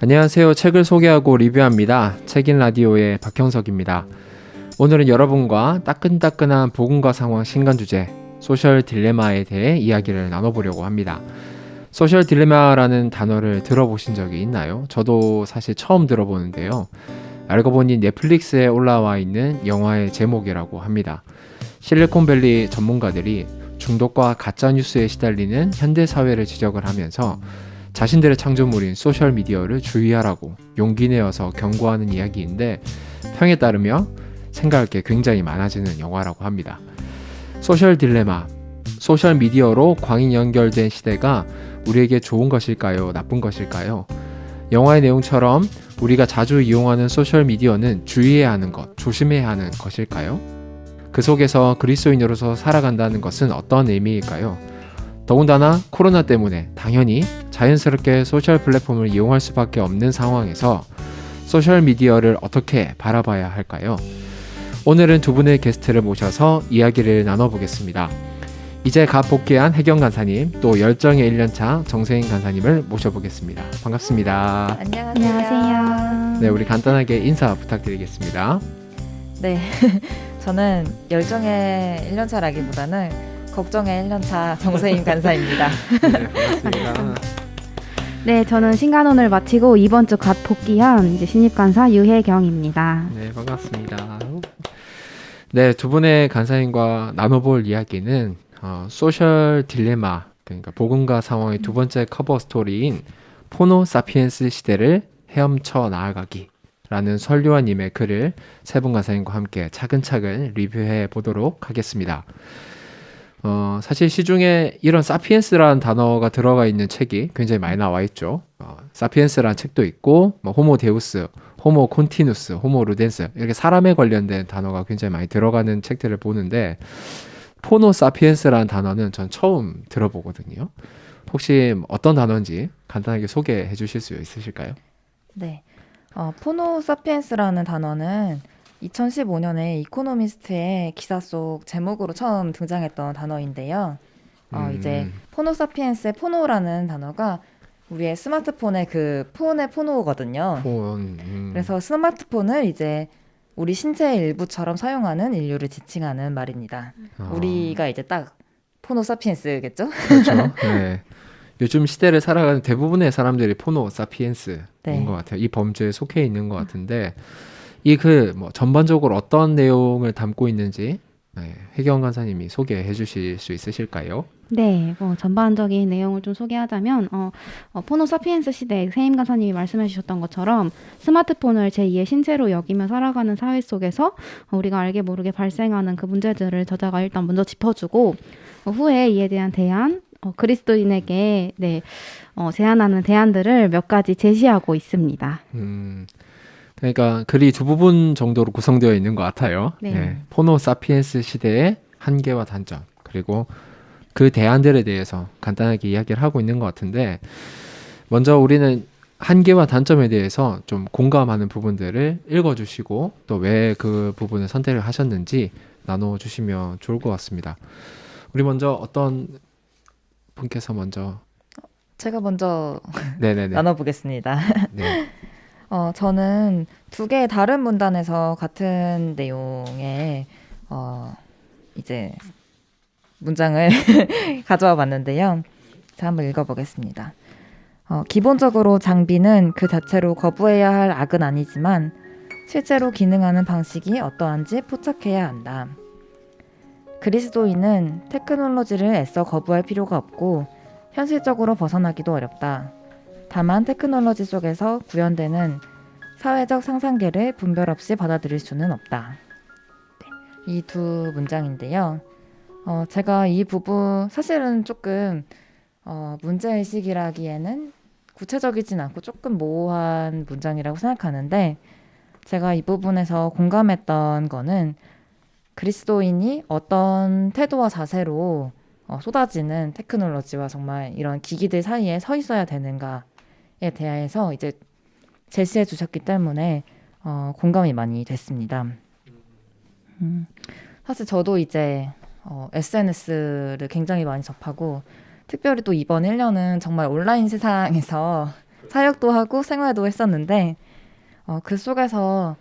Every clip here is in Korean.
안녕하세요. 책을 소개하고 리뷰합니다. 책인 라디오의 박형석입니다. 오늘은 여러분과 따끈따끈한 복음과 상황 신간 주제 소셜 딜레마에 대해 이야기를 나눠보려고 합니다. 소셜 딜레마라는 단어를 들어보신 적이 있나요? 저도 사실 처음 들어보는데요. 알고 보니 넷플릭스에 올라와 있는 영화의 제목이라고 합니다. 실리콘밸리 전문가들이 중독과 가짜뉴스에 시달리는 현대사회를 지적을 하면서 자신들의 창조물인 소셜미디어를 주의하라고 용기 내어서 경고하는 이야기인데, 평에 따르며 생각할 게 굉장히 많아지는 영화라고 합니다. 소셜 딜레마, 소셜미디어로 광이 연결된 시대가 우리에게 좋은 것일까요? 나쁜 것일까요? 영화의 내용처럼 우리가 자주 이용하는 소셜미디어는 주의해야 하는 것, 조심해야 하는 것일까요? 그 속에서 그리스도인으로서 살아간다는 것은 어떤 의미일까요? 더군다나 코로나 때문에 당연히 자연스럽게 소셜 플랫폼을 이용할 수밖에 없는 상황에서 소셜미디어를 어떻게 바라봐야 할까요? 오늘은 두 분의 게스트를 모셔서 이야기를 나눠보겠습니다. 이제 갓 복귀한 혜경 간사님, 또 열정의 1년차 정세인 간사님을 모셔보겠습니다. 반갑습니다. 안녕하세요. 네, 우리 간단하게 인사 부탁드리겠습니다. 네, 저는 열정의 1년차라기보다는 걱정의 1년차 정세인 간사입니다. 네, 반갑습니다. 네, 저는 신간호를 마치고 이번 주 갓 복귀한 이제 신입 간사 유혜경입니다. 네, 반갑습니다. 네, 두 분의 간사님과 나눠볼 이야기는 소셜 딜레마, 그러니까 복음과 상황의 두 번째 커버 스토리인 포노 사피엔스 시대를 헤엄쳐 나아가기 라는 설교환님의 글을 세 분 간사님과 함께 차근차근 리뷰해 보도록 하겠습니다. 사실 시중에 이런 사피엔스라는 단어가 들어가 있는 책이 굉장히 많이 나와 있죠. 사피엔스라는 책도 있고, 호모 데우스, 호모 콘티누스, 호모 루덴스, 이렇게 사람에 관련된 단어가 굉장히 많이 들어가는 책들을 보는데, 포노 사피엔스라는 단어는 전 처음 들어보거든요. 혹시 어떤 단어인지 간단하게 소개해 주실 수 있으실까요? 네, 포노 사피엔스라는 단어는 2015년에 이코노미스트의 기사 속 제목으로 처음 등장했던 단어인데요. 이제 포노 사피엔스의 포노라는 단어가 우리의 스마트폰의 그 폰의 포노거든요. 그래서 스마트폰을 이제 우리 신체의 일부처럼 사용하는 인류를 지칭하는 말입니다. 우리가 이제 딱 포노 사피엔스겠죠? 그렇죠. 네. 요즘 시대를 살아가는 대부분의 사람들이 포노 사피엔스인 네. 것 같아요. 이 범주에 속해 있는 것 같은데, 이 글 전반적으로 어떤 내용을 담고 있는지 혜경 간사님이 소개해 주실 수 있으실까요? 네, 전반적인 내용을 좀 소개하자면 포노 사피엔스 시대 세임 간사님이 말씀해 주셨던 것처럼 스마트폰을 제2의 신체로 여기며 살아가는 사회 속에서 우리가 알게 모르게 발생하는 그 문제들을 저자가 일단 먼저 짚어주고, 후에 이에 대한 대안, 그리스도인에게 제안하는 대안들을 몇 가지 제시하고 있습니다. 그러니까 글이 두 부분 정도로 구성되어 있는 것 같아요. 네. 포노 사피엔스 시대의 한계와 단점, 그리고 그 대안들에 대해서 간단하게 이야기를 하고 있는 것 같은데, 먼저 우리는 한계와 단점에 대해서 좀 공감하는 부분들을 읽어주시고, 또 왜 그 부분을 선택을 하셨는지 나눠주시면 좋을 것 같습니다. 우리 먼저 어떤 분께서 먼저? 제가 먼저 네네네. 나눠보겠습니다. 네. 저는 두 개의 다른 문단에서 같은 내용의 이제 문장을 가져와 봤는데요. 자, 한번 읽어보겠습니다. 기본적으로 장비는 그 자체로 거부해야 할 악은 아니지만 실제로 기능하는 방식이 어떠한지 포착해야 한다. 그리스도인은 테크놀로지를 애써 거부할 필요가 없고 현실적으로 벗어나기도 어렵다. 다만 테크놀로지 속에서 구현되는 사회적 상상계를 분별 없이 받아들일 수는 없다. 이 두 문장인데요. 제가 이 부분 사실은 조금 문제의식이라기에는 구체적이진 않고 조금 모호한 문장이라고 생각하는데, 제가 이 부분에서 공감했던 거는 그리스도인이 어떤 태도와 자세로 쏟아지는 테크놀로지와 정말 이런 기기들 사이에 서 있어야 되는가에 대해서 이제 제시해 주셨기 때문에 공감이 많이 됐습니다. 사실 저도 이제 SNS를 굉장히 많이 접하고, 특별히 또 이번 1년은 정말 온라인 세상에서 사역도 하고 생활도 했었는데 그 속에서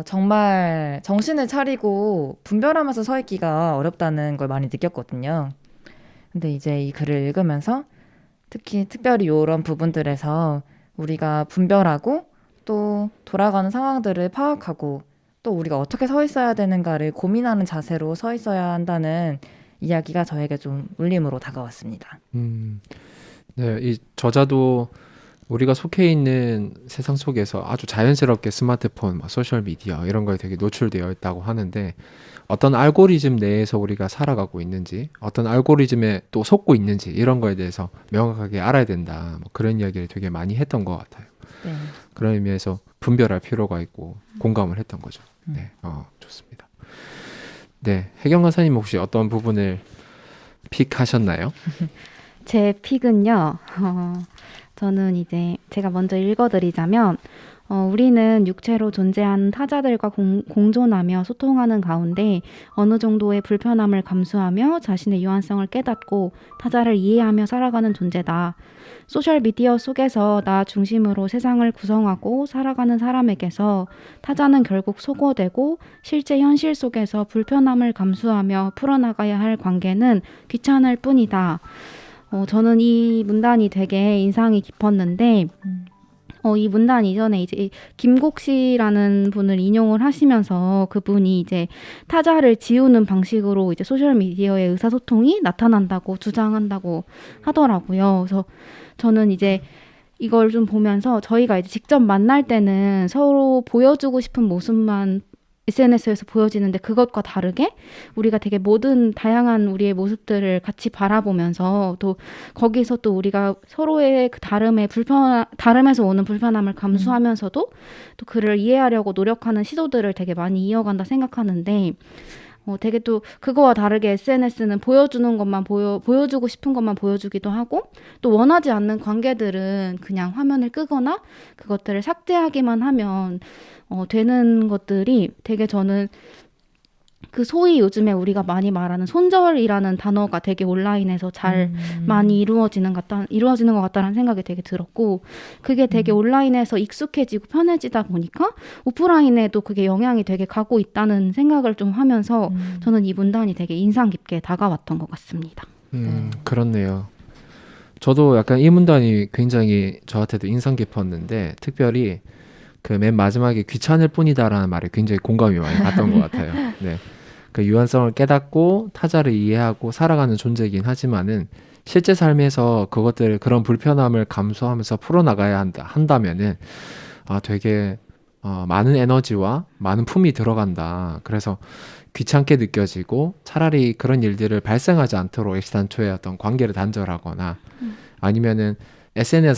정말 정신을 차리고 분별하면서 서 있기가 어렵다는 걸 많이 느꼈거든요. 근데 이제 이 글을 읽으면서 특별히 이런 부분들에서 우리가 분별하고 또 돌아가는 상황들을 파악하고 또 우리가 어떻게 서 있어야 되는가를 고민하는 자세로 서 있어야 한다는 이야기가 저에게 좀 울림으로 다가왔습니다. 네, 이 저자도 우리가 속해 있는 세상 속에서 아주 자연스럽게 스마트폰, 소셜 미디어 이런 거에 되게 노출되어 있다고 하는데 어떤 알고리즘 내에서 우리가 살아가고 있는지, 어떤 알고리즘에 또 속고 있는지 이런 거에 대해서 명확하게 알아야 된다. 그런 이야기를 되게 많이 했던 것 같아요. 네. 그런 의미에서 분별할 필요가 있고 공감을 했던 거죠. 네, 좋습니다. 네, 혜경 강사님 혹시 어떤 부분을 픽하셨나요? 제 픽은요. 저는 이제 제가 먼저 읽어드리자면 우리는 육체로 존재하는 타자들과 공존하며 소통하는 가운데 어느 정도의 불편함을 감수하며 자신의 유한성을 깨닫고 타자를 이해하며 살아가는 존재다. 소셜미디어 속에서 나 중심으로 세상을 구성하고 살아가는 사람에게서 타자는 결국 소거되고 실제 현실 속에서 불편함을 감수하며 풀어나가야 할 관계는 귀찮을 뿐이다. 저는 이 문단이 되게 인상이 깊었는데 이 문단 이전에 이제 김곡 씨라는 분을 인용을 하시면서 그분이 이제 타자를 지우는 방식으로 이제 소셜 미디어의 의사소통이 나타난다고 주장한다고 하더라고요. 그래서 저는 이제 이걸 좀 보면서 저희가 이제 직접 만날 때는 서로 보여주고 싶은 모습만 SNS에서 보여지는데 그것과 다르게 우리가 되게 모든 다양한 우리의 모습들을 같이 바라보면서 또 거기서 또 우리가 서로의 그 다름에서 오는 불편함을 감수하면서도 또 그를 이해하려고 노력하는 시도들을 되게 많이 이어간다 생각하는데 되게 또 그거와 다르게 SNS는 보여주는 것만 보여주고 싶은 것만 보여주기도 하고 또 원하지 않는 관계들은 그냥 화면을 끄거나 그것들을 삭제하기만 하면 되는 것들이 되게 저는 그 소위 요즘에 우리가 많이 말하는 손절이라는 단어가 되게 온라인에서 잘 많이 이루어지는 것 같다는 생각이 되게 들었고 그게 되게 온라인에서 익숙해지고 편해지다 보니까 오프라인에도 그게 영향이 되게 가고 있다는 생각을 좀 하면서 저는 이 문단이 되게 인상 깊게 다가왔던 것 같습니다. 그렇네요. 저도 약간 이 문단이 굉장히 저한테도 인상 깊었는데 특별히 그 맨 마지막에 귀찮을 뿐이다라는 말에 굉장히 공감이 많이 갔던 것 같아요. 네. 그 유한성을 깨닫고 타자를 이해하고 살아가는 존재이긴 하지만은 실제 삶에서 그런 불편함을 감수하면서 풀어나가야 한다면은 되게 많은 에너지와 많은 품이 들어간다. 그래서 귀찮게 느껴지고 차라리 그런 일들을 발생하지 않도록 애시당초에 어떤 관계를 단절하거나 아니면은 SNS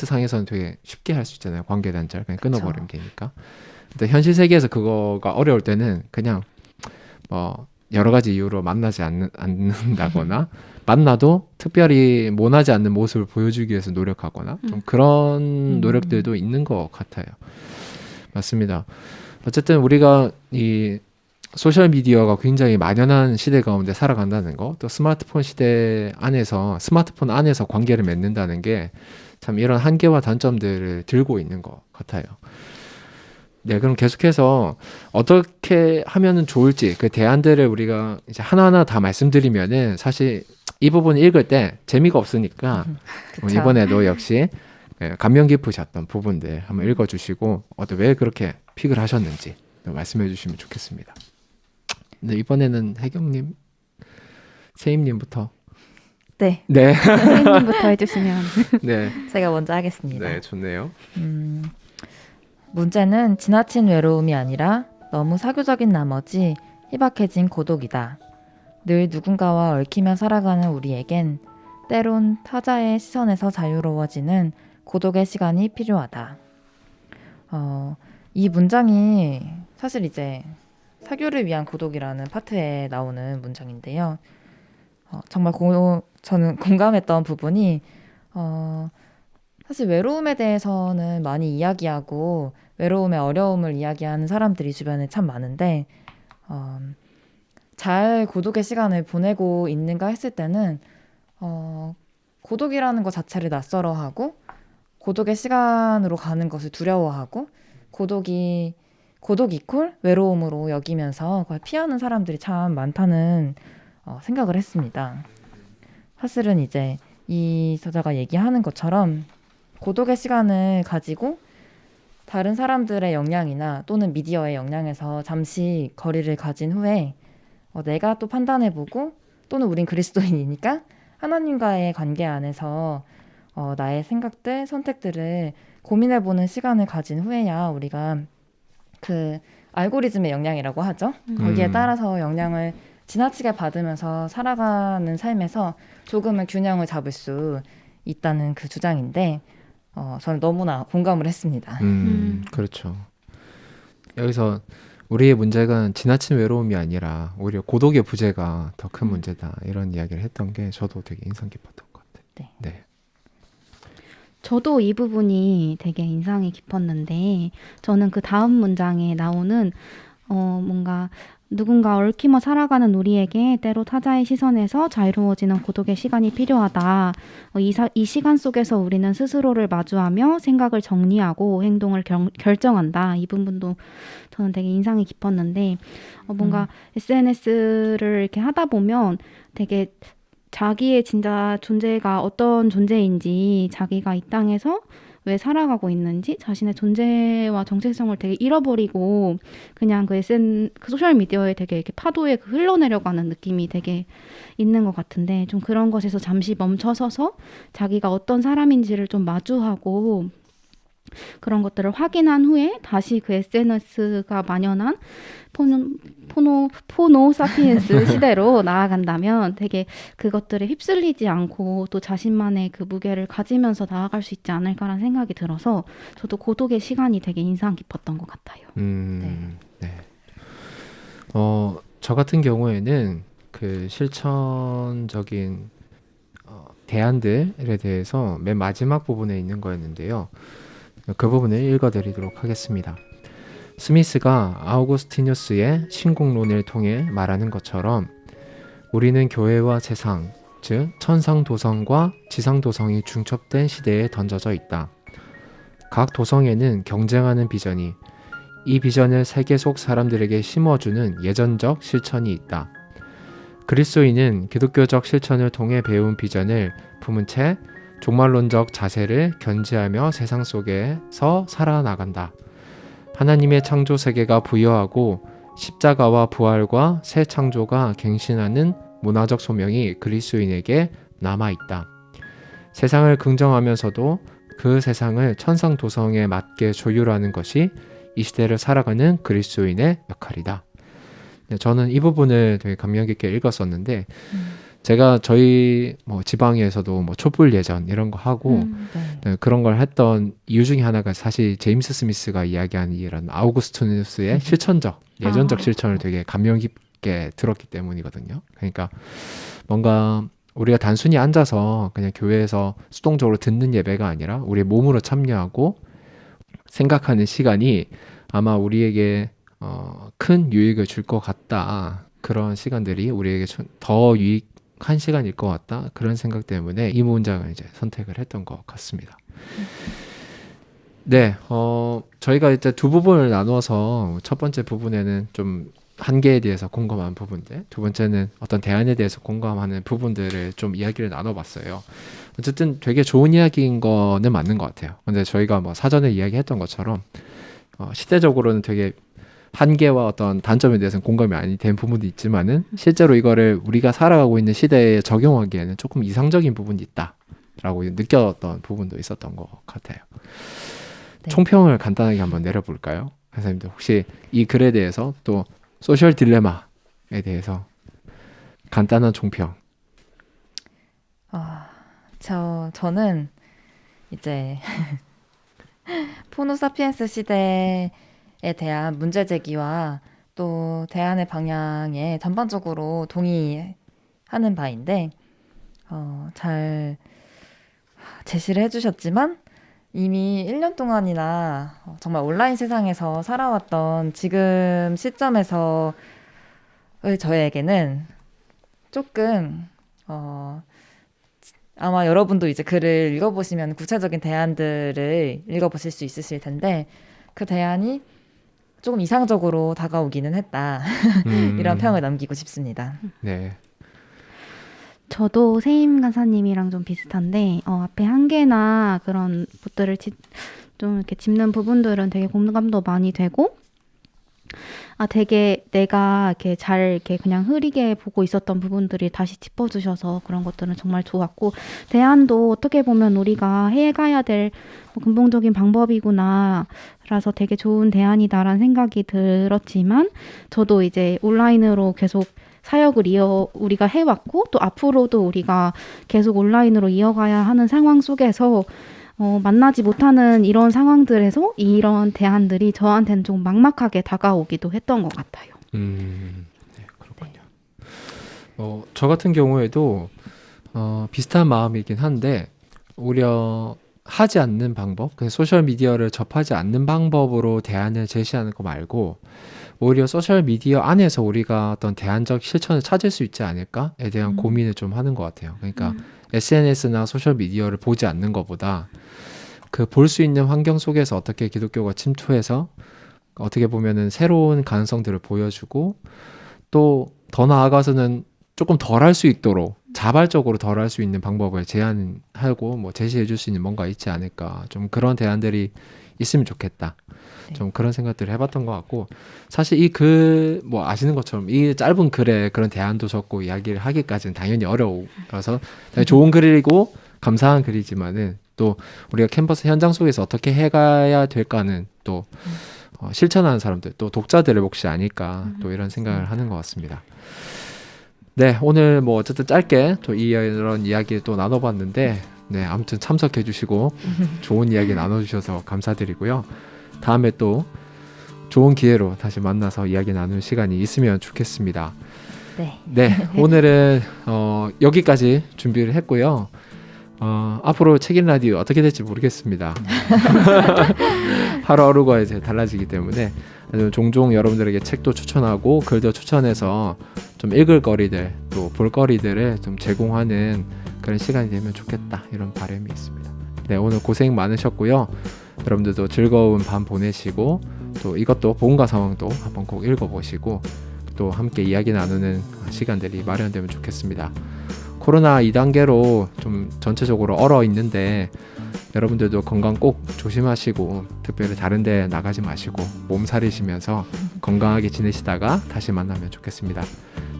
상에서는 되게 쉽게 할 수 있잖아요. 관계 단절. 그냥 끊어버리면 되니까. 근데 현실 세계에서 그거가 어려울 때는 그냥 여러 가지 이유로 만나지 않는다거나 만나도 특별히 모나지 않는 모습을 보여주기 위해서 노력하거나 좀 그런 노력들도 있는 것 같아요. 맞습니다. 어쨌든 우리가 이 소셜미디어가 굉장히 만연한 시대 가운데 살아간다는 거, 또 스마트폰 안에서 관계를 맺는다는 게 참 이런 한계와 단점들을 들고 있는 것 같아요. 네, 그럼 계속해서 어떻게 하면은 좋을지 그 대안들을 우리가 이제 하나하나 다 말씀드리면은 사실 이 부분 읽을 때 재미가 없으니까 이번에도 역시 감명 깊으셨던 부분들 한번 읽어주시고 왜 그렇게 픽을 하셨는지 말씀해 주시면 좋겠습니다. 네, 이번에는 혜경님, 세임님부터. 네. 네. 선생님부터 해주시면. 네. 제가 먼저 하겠습니다. 네, 좋네요. 문제는 지나친 외로움이 아니라 너무 사교적인 나머지 희박해진 고독이다. 늘 누군가와 얽히며 살아가는 우리에겐 때론 타자의 시선에서 자유로워지는 고독의 시간이 필요하다. 이 문장이 사실 이제 사교를 위한 고독이라는 파트에 나오는 문장인데요. 정말 저는 공감했던 부분이 사실 외로움에 대해서는 많이 이야기하고 외로움의 어려움을 이야기하는 사람들이 주변에 참 많은데 잘 고독의 시간을 보내고 있는가 했을 때는 고독이라는 것 자체를 낯설어하고 고독의 시간으로 가는 것을 두려워하고 고독 이퀄 외로움으로 여기면서 그걸 피하는 사람들이 참 많다는 생각을 했습니다. 사실은 이제 이 저자가 얘기하는 것처럼 고독의 시간을 가지고 다른 사람들의 영향이나 또는 미디어의 영향에서 잠시 거리를 가진 후에 내가 또 판단해보고 또는 우린 그리스도인이니까 하나님과의 관계 안에서 나의 생각들, 선택들을 고민해보는 시간을 가진 후에야 우리가 그 알고리즘의 영향이라고 하죠. 거기에 따라서 영향을 지나치게 받으면서 살아가는 삶에서 조금은 균형을 잡을 수 있다는 그 주장인데 저는 너무나 공감을 했습니다. 그렇죠. 여기서 우리의 문제가 지나친 외로움이 아니라 오히려 고독의 부재가 더 큰 문제다. 이런 이야기를 했던 게 저도 되게 인상 깊었던 것 같아요. 네. 네. 저도 이 부분이 되게 인상이 깊었는데 저는 그 다음 문장에 나오는 뭔가 누군가 얽히며 살아가는 우리에게 때로 타자의 시선에서 자유로워지는 고독의 시간이 필요하다. 이 시간 속에서 우리는 스스로를 마주하며 생각을 정리하고 행동을 결정한다. 이 부분도 저는 되게 인상이 깊었는데 뭔가 SNS를 이렇게 하다 보면 되게 자기의 진짜 존재가 어떤 존재인지, 자기가 이 땅에서 왜 살아가고 있는지, 자신의 존재와 정체성을 되게 잃어버리고 그냥 그 소셜 미디어에 되게 이렇게 파도에 흘러내려가는 느낌이 되게 있는 것 같은데, 좀 그런 것에서 잠시 멈춰서서 자기가 어떤 사람인지를 좀 마주하고 그런 것들을 확인한 후에 다시 그 SNS가 만연한 포노 사피엔스 시대로 나아간다면 되게 그것들에 휩쓸리지 않고 또 자신만의 그 무게를 가지면서 나아갈 수 있지 않을까라는 생각이 들어서 저도 고독의 시간이 되게 인상 깊었던 것 같아요. 네. 저 같은 경우에는 그 실천적인 대안들에 대해서 맨 마지막 부분에 있는 거였는데요. 그 부분을 읽어드리도록 하겠습니다. 스미스가 아우구스티누스의 신공론을 통해 말하는 것처럼 우리는 교회와 세상, 즉 천상도성과 지상도성이 중첩된 시대에 던져져 있다. 각 도성에는 경쟁하는 비전이, 이 비전을 세계 속 사람들에게 심어주는 예전적 실천이 있다. 그리스도인은 기독교적 실천을 통해 배운 비전을 품은 채 종말론적 자세를 견지하며 세상 속에서 살아나간다. 하나님의 창조 세계가 부여하고 십자가와 부활과 새 창조가 갱신하는 문화적 소명이 그리스도인에게 남아있다. 세상을 긍정하면서도 그 세상을 천상도성에 맞게 조율하는 것이 이 시대를 살아가는 그리스도인의 역할이다. 저는 이 부분을 되게 감명 깊게 읽었었는데 제가 저희 지방에서도 촛불 예전 이런 거 하고 그런 걸 했던 이유 중에 하나가 사실 제임스 스미스가 이야기하는 이런 아우구스티누스의 실천적, 예전적 실천을 되게 감명 깊게 들었기 때문이거든요. 그러니까 뭔가 우리가 단순히 앉아서 그냥 교회에서 수동적으로 듣는 예배가 아니라 우리의 몸으로 참여하고 생각하는 시간이 아마 우리에게 큰 유익을 줄 것 같다. 그런 시간들이 우리에게 더 유익한 시간일 것 같다. 그런 생각 때문에 이 문장을 이제 선택을 했던 것 같습니다. 네, 저희가 이제 두 부분을 나누어서 첫 번째 부분에는 좀 한계에 대해서 공감한 부분들, 두 번째는 어떤 대안에 대해서 공감하는 부분들을 좀 이야기를 나눠봤어요. 어쨌든 되게 좋은 이야기인 거는 맞는 것 같아요. 근데 저희가 사전에 이야기했던 것처럼 시대적으로는 되게 한계와 어떤 단점에 대해서는 공감이 많이 된 부분도 있지만은 실제로 이거를 우리가 살아가고 있는 시대에 적용하기에는 조금 이상적인 부분이 있다라고 느꼈던 부분도 있었던 것 같아요. 네. 총평을 간단하게 한번 내려볼까요? 선생님들 혹시 이 글에 대해서 또 소셜 딜레마에 대해서 간단한 총평. 저는 이제 포노사피엔스 시대에 대한 문제 제기와 또 대안의 방향에 전반적으로 동의하는 바인데 잘 제시를 해주셨지만 이미 1년 동안이나 정말 온라인 세상에서 살아왔던 지금 시점에서의 저에게는 조금 아마 여러분도 이제 글을 읽어보시면 구체적인 대안들을 읽어보실 수 있으실 텐데 그 대안이 조금 이상적으로 다가오기는 했다. 이런 평을 남기고 싶습니다. 네. 저도 세임 간사님이랑 좀 비슷한데 앞에 한계나 그런 것들을 좀 이렇게 짚는 부분들은 되게 공감도 많이 되고 되게 내가 이렇게 잘 이렇게 그냥 흐리게 보고 있었던 부분들이 다시 짚어주셔서 그런 것들은 정말 좋았고 대안도 어떻게 보면 우리가 해가야 될 뭐 근본적인 방법이구나 라서 되게 좋은 대안이다라는 생각이 들었지만 저도 이제 온라인으로 계속 사역을 우리가 해왔고 또 앞으로도 우리가 계속 온라인으로 이어가야 하는 상황 속에서 만나지 못하는 이런 상황들에서 이런 대안들이 저한테는 좀 막막하게 다가오기도 했던 것 같아요. 네, 그렇군요. 저 같은 경우에도 비슷한 마음이긴 한데 오히려 하지 않는 방법, 그냥 소셜 미디어를 접하지 않는 방법으로 대안을 제시하는 거 말고 오히려 소셜 미디어 안에서 우리가 어떤 대안적 실천을 찾을 수 있지 않을까에 대한 고민을 좀 하는 것 같아요. 그러니까 SNS나 소셜 미디어를 보지 않는 것보다 그 볼 수 있는 환경 속에서 어떻게 기독교가 침투해서 어떻게 보면은 새로운 가능성들을 보여주고 또 더 나아가서는 조금 덜 할 수 있도록 자발적으로 덜 할 수 있는 방법을 제안하고 뭐 제시해 줄 수 있는 뭔가 있지 않을까, 좀 그런 대안들이 있으면 좋겠다, 좀 그런 생각들을 해봤던 것 같고, 사실 이 글 뭐 아시는 것처럼 이 짧은 글에 그런 대안도 적고 이야기를 하기까지는 당연히 어려워서 당연히 좋은 글이고 감사한 글이지만은 또 우리가 캠퍼스 현장 속에서 어떻게 해가야 될까는 또 실천하는 사람들, 또 독자들의 몫이 아닐까, 또 이런 생각을 하는 것 같습니다. 네, 오늘 뭐 어쨌든 짧게 또 이런 이야기 또 나눠봤는데, 네, 아무튼 참석해주시고 좋은 이야기 나눠주셔서 감사드리고요. 다음에 또 좋은 기회로 다시 만나서 이야기 나눌 시간이 있으면 좋겠습니다. 네, 오늘은 여기까지 준비를 했고요. 앞으로 책임 라디오 어떻게 될지 모르겠습니다. 하루하루가 이제 달라지기 때문에 종종 여러분들에게 책도 추천하고 글도 추천해서 좀 읽을 거리들, 또 볼거리들을 좀 제공하는 그런 시간이 되면 좋겠다, 이런 바람이 있습니다. 네, 오늘 고생 많으셨고요. 여러분들도 즐거운 밤 보내시고 또 이것도 복음과 상황도 한번 꼭 읽어보시고 또 함께 이야기 나누는 시간들이 마련되면 좋겠습니다. 코로나 2단계로 좀 전체적으로 얼어 있는데 여러분들도 건강 꼭 조심하시고 특별히 다른 데 나가지 마시고 몸살이시면서 건강하게 지내시다가 다시 만나면 좋겠습니다.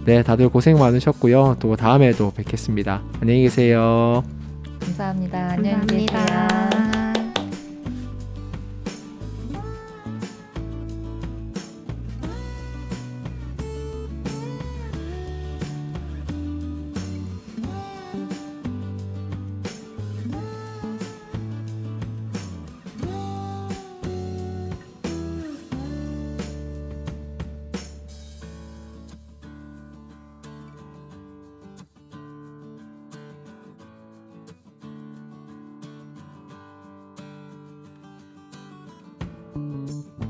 네, 다들 고생 많으셨고요. 또 다음에 또 뵙겠습니다. 안녕히 계세요. 감사합니다. 안녕히 계세요. 감사합니다. 음.